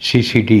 CCD,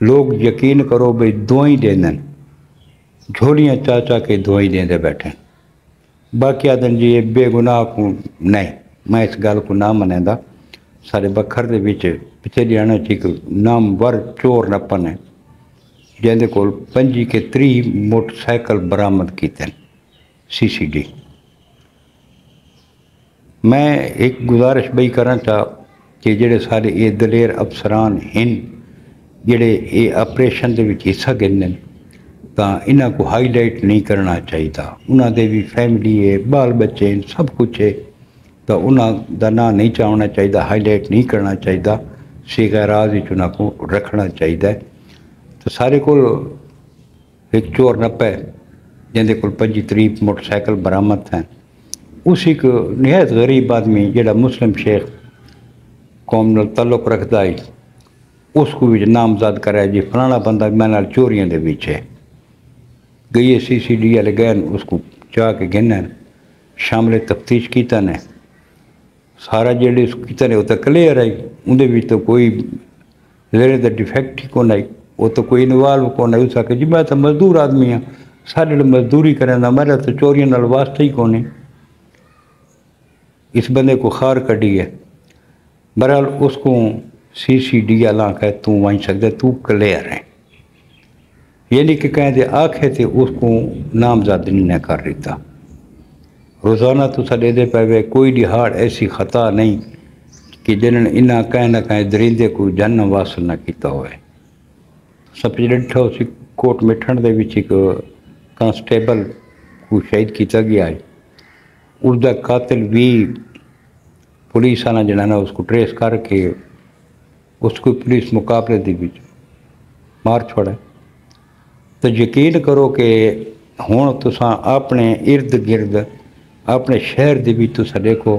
لوگ یقین کرو بھئی دعائیں دین جھولیاں چاچا کے دعائیں دے بیٹھے باقی آدن جی یہ بے گناہ کو نہیں میں اس گل کو نہ منیندا سارے بکھر دے وچ پچھے جانا چاہیے نام ور چور نہ پنے جہاں کول 25 کے 30 موٹر سائیکل برآمد کیتے CCD میں ایک گزارش بئی کرنا چاہ کہ جڑے سارے یہ دلیر افسران ہیں جڑے یہ آپریشن دے وچ حصہ گھن تا انہاں کو ہائی لائٹ نہیں کرنا چاہیے انہاں دے بھی فیملی ہے بال بچے ہیں سب کچھ ہے تو انہاں دا نام نہیں چاہنا چاہیے ہائی لائٹ نہیں کرنا چاہیے سیغہ راز انہاں کو رکھنا چاہیے تو سارے کو ایک چور نہ پے جن کول 25-30 موٹر سائیکل برآمد ہیں اسی کو نہایت غریب آدمی جڑا مسلم شیخ قوم نال تعلق رکھتا ہے اس کو بھی نامزد کرے جی فلانا بندہ میں نال چوریاں دے وچ ہے گئی CCD والے گئے اس کو چاہ کے گھن شامل تفتیش کیتا نے سارا جڑے اس کیتا نے وہ تو کلیئر ہے اندر بھی تو کوئی زیرے دا ڈیفیکٹ ہی کون ہے وہ تو کوئی انوالو کون ہے اس آکے جی میں تو مزدور آدمی ہوں سارے مزدوری کریں دا میرا تو چوریاں نال واسطہ ہی کون ہے اس بندے کو خار کٹی ہے بہرحال اس کو CCD والا کہ تو وہیں سکتے تو کلیئر ہے یعنی کہ کہیں دے آنکھیں تھے اس کو نامزد نہیں کر رہتا روزانہ تو سڈے دے پہ کوئی دہاڑ ایسی خطا نہیں کہ جنہوں انہاں کہیں نہ کہیں درندے کو جن واصل نہ کیتا ہوئے سب ڈٹھا اسی کوٹ مٹھن دے وچ ایک کانسٹیبل کو شہید کیتا گیا ہے اس دا قاتل بھی پولیس آنا جنہاں اس کو ٹریس کر کے اس کو پولیس مقابلے دی وچ مار چھوڑا تو یقین کرو کہ ہوں تساں اپنے ارد گرد اپنے شہر دی بھی تساں دیکھو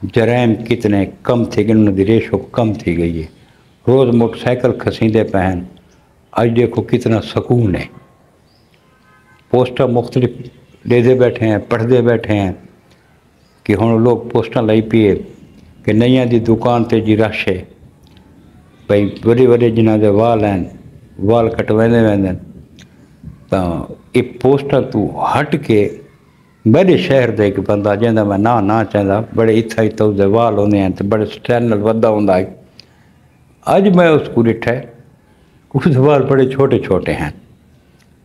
جرائم کتنے کم تھے گئے انہوں دی ریشو کم تھی گئی ہے روز موٹر سائیکل کھسیندے پہن آج دیکھو کتنا سکون ہے پوسٹر مختلف دے دے بیٹھے ہیں پڑھ دے بیٹھے ہیں کہ ہوں لوگ پوسٹر لائی پیے کہ نئیاں دی دکان تے جی رش ہے بھائی بڑے بڑے جنہاں دے وال ہیں وال کٹویندے ویندے تو یہ پوسٹر تو ہٹ کے بڑے شہر دے ایک بندہ جہاں میں نہ چاہتا بڑے اتھا دے وال ہونے ہیں تو بڑے سٹائل نال ودا ہوندا ہے اج میں اس کو ڈٹھا ہے اس وال بڑے چھوٹے چھوٹے ہیں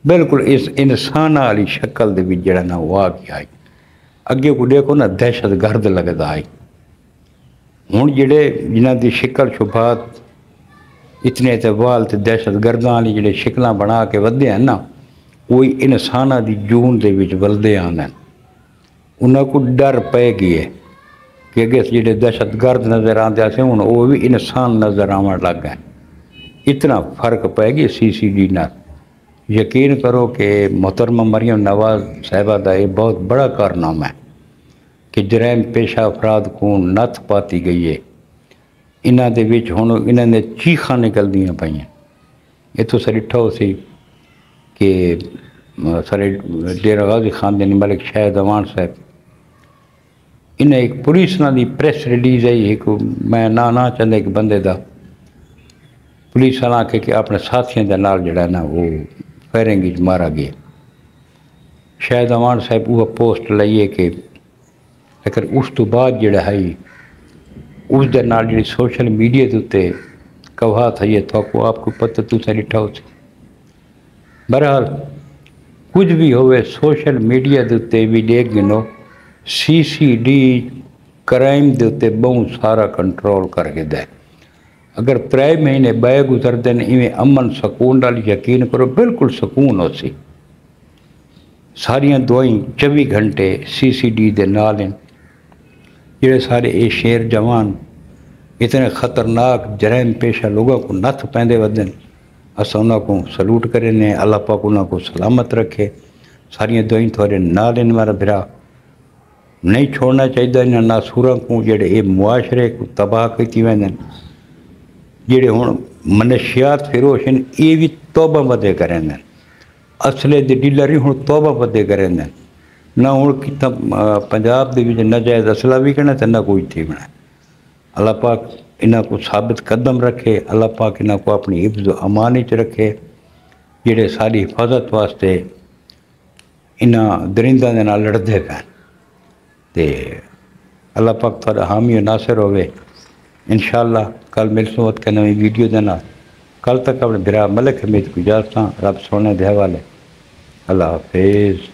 بالکل اس انسان والی شکل دے بھی جڑا نا وہ آ گیا ہے اگے کو دیکھو نا دہشت گرد لگتا ہے ہوں جڑے جنہاں دی شکل شبہات اتنے تے وال تے دہشت گرداں والی جڑے شکلاں بنا کے ودے ہیں نا وہی انساناں دی جون دے وچ ولدے آندے انہاں کو ڈر پے گئی ہے کہ اگے جڑے دہشت گرد نظر آندے سے ہن وہ بھی انسان نظر آون لگ گئے اتنا فرق پے گئی CCD نال یقین کرو کہ محترمہ مریم نواز صاحبہ دا یہ بہت بڑا کارنامہ ہے کہ جرائم پیشہ افراد کو نتھ پاتی گئی ہے انہاں دے وچ ہن انہاں نے چیخاں نکل دیاں پئیاں اتوں سر ڈٹھا ہو سی کہ سارے ڈیرہ غازی خان دے ملک شاہد امان صاحب انہیں ایک پولیس نہ دی پریس ریلیز آئی ایک میں نہ چاہتا ایک بندے دا پولیس والا آکے کہ اپنے ساتھیوں دے نال جڑا نا وہ فائرنگ وچ مارا گیا شاہد امان صاحب وہ پوسٹ لائیے کہ لیکن اس تو بعد جڑا ہے اس دے نال جڑی سوشل میڈیا دے تے کہا تھا یہ تو آپ کو پتہ تو سے ڈٹھا ہو سی بہرحال کچھ بھی ہوئے سوشل میڈیا دے تے بھی دیکھ گنو CCD کرائم دے تے بہت سارا کنٹرول کر کے دے اگر 3 مہینے بے گزر دن ایویں امن سکون نال یقین کرو بالکل سکون ہو سی ساریاں دعائیں 24 گھنٹے CCD دے نال ہیں جڑے سارے اے شیر جوان اتنے خطرناک جرائم پیشہ لوگوں کو نتھ پیندے ودن اساں انہاں کو سلوٹ کرنے اللہ پاک انہاں کو سلامت رکھے ساریاں دعائیں تھوڑے نال ہیں میرا بھرا نہیں چھوڑنا چاہیے انہاں ناسوراں کو جڑے اے معاشرے کو تباہ کیتی ویندن جڑے ہن منشیات فروش ہیں یہ بھی توبہ ودے کریں اصلے دے ڈیلر ہی ہن توبہ ودے کریں نہ ہن پنجاب دے وچ ناجائز اسلحہ بھی کہنا تے نہ کوئی تھی بنا اللہ پاک انہاں کو ثابت قدم رکھے، اللہ پاک انہاں کو اپنی حفظ و امان وچ رکھے، جڑے ساری حفاظت واسطے انہاں درنداں دے نال لڑدے پین، تے اللہ پاک تھوڑا حامی و ناصر ہوئے۔ انشاءاللہ کل ملسوں وقت کے نویں ویڈیو دینا، کل تک اپنے برا ملک حمید کو اجازت رب سونے دے حوالے، اللہ حافظ۔